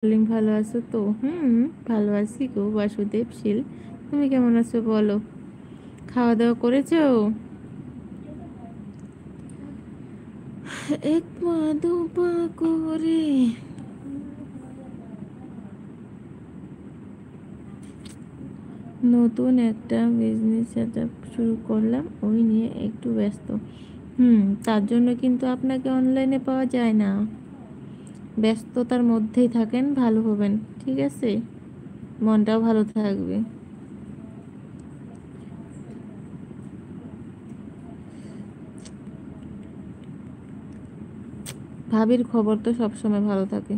Darling ভালো আছো তো? ভালো আছি গো বাসুদেব শীল। তুমি কেমন আছো বলো? খাওয়া দাওয়া করেছো? এক পা দু পা করে নতুন একটা বিজনেস সেটআপ শুরু করলাম, ওই নিয়ে একটু ব্যস্ত। তার জন্য কিন্তু আপনাকে অনলাইনে পাওয়া যায় না। ব্যস্ততার মধ্যেই থাকেন, ভালো হবেন। ঠিক আছে, মনটাও ভালো থাকবে। ভাবির খবর তো সবসময় ভালো থাকে,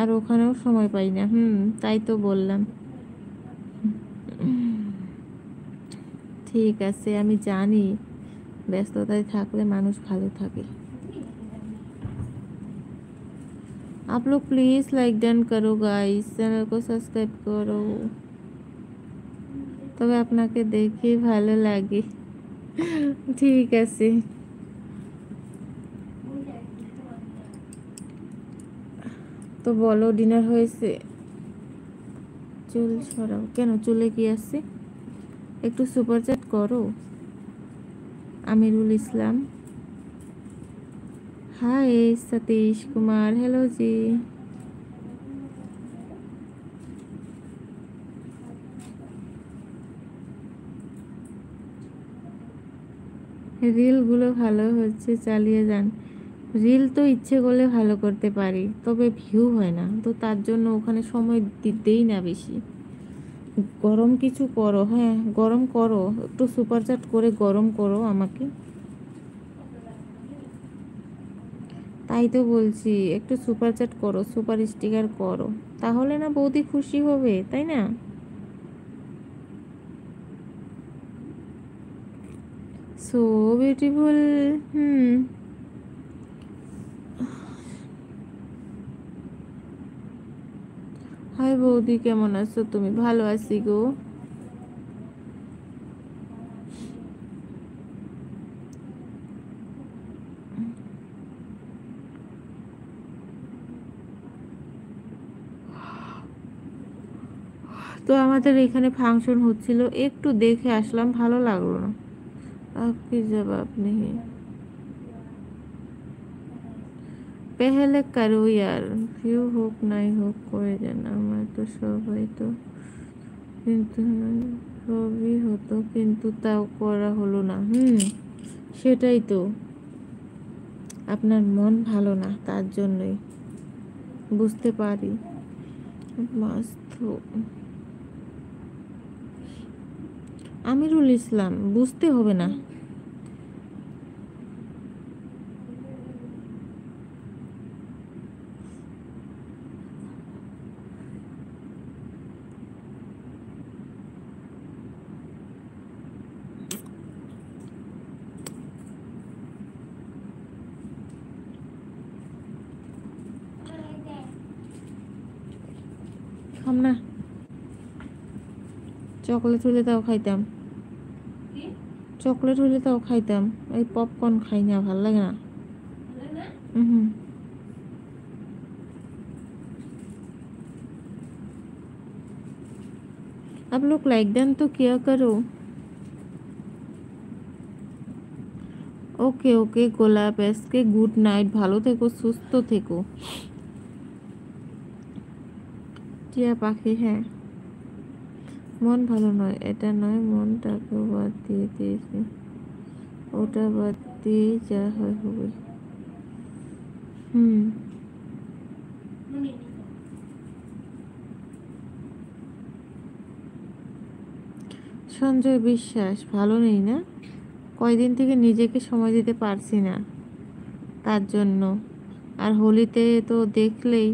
আর ওখানেও সময় পাই না। তাই তো বললাম। ঠিক আছে, আমি জানি ব্যস্ততায় থাকলে মানুষ ভালো থাকে। आप लोग प्लीज लाइक डन करो गाइस, চ্যানেল को সাবস্ক্রাইব করো, তবে আপনাকে দেখে ভালো লাগে। ঠিক আছে, তো বলো ডিনার হয়েছে? চুল সরাও কেন? চুলে কি আছে? একটু সুপার চ্যাট করো। আমিরুল ইসলাম, हाय। सतीश कुमार, हेलो जी। রিলগুলো ভালো হচ্ছে, চালিয়ে যান। রিল তো ইচ্ছে করলে ভালো করতে পারি, তবে ভিউ হয় না, তো তার জন্য ওখানে সময় দিতেই না বেশি। গরম কিছু করো, হ্যাঁ গরম করো, একটু সুপার চ্যাট করে গরম করো আমাকে। তাই তো বলছি, একটু সুপার চ্যাট করো, সুপার স্টিকার করো, তাহলে না বৌদি খুশি হবে, তাই না? So beautiful. হুম। হাই বৌদি, কেমন আছো তুমি? ভালো আছি গো। তো আমাদের এখানে ফাংশন হচ্ছিল, একটু দেখে আসলাম, ভালো লাগলো না। আপকি জবাব নেই। পেহেলে কারো ইয়ার, ভিউ হোক নাই হোক করে দেন, আমার তো সবাই তো, কিন্তু সবই হতো, কিন্তু তাও করা হলো না। সেটাই তো, আপনার মন ভালো না, তার জন্যই। বুঝতে পারি। মাস্ত আমিরুল ইসলাম, বুঝতে হবে না। খাম না, চকলেট হলে তাও খাইতাম। চকলেট হলে তাও খাইতাম, এই পপকর্ন খাই না, ভাল লাগে না। হুম। आप लोग लाइक डन तो किया करो। ওকে ওকে গোলাপ এসকে, গুড নাইট, ভালো থেকো, সুস্থ থেকো। টিয়া পাখি, হ্যাঁ। মন ভালো নয়, এটা নয়, মনটাকে বাদ দিয়ে দিয়েছি, ওটা বাদ দিয়ে যা হয় হবে। হুম। সঞ্জয় বিশ্বাস, ভালো নেই না, কয়দিন থেকে নিজেকে সময় দিতে পারছি না, তার জন্য। আর হোলিতে তো দেখলেই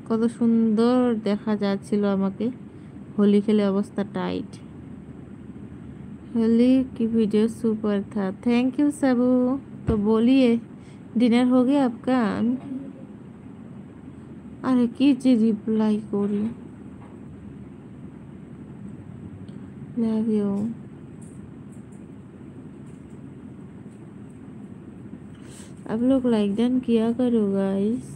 কত সুন্দর দেখা যাচ্ছিল আমাকে, होली खेले अवस्था टाइट। होली की वीडियो सुपर था, थैंक यू सबू। तो बोलिए, डिनर हो गया आपका? अरे की रिप्लाई करी, लव यू। आप लोग लाइक डन किया करो गाइस।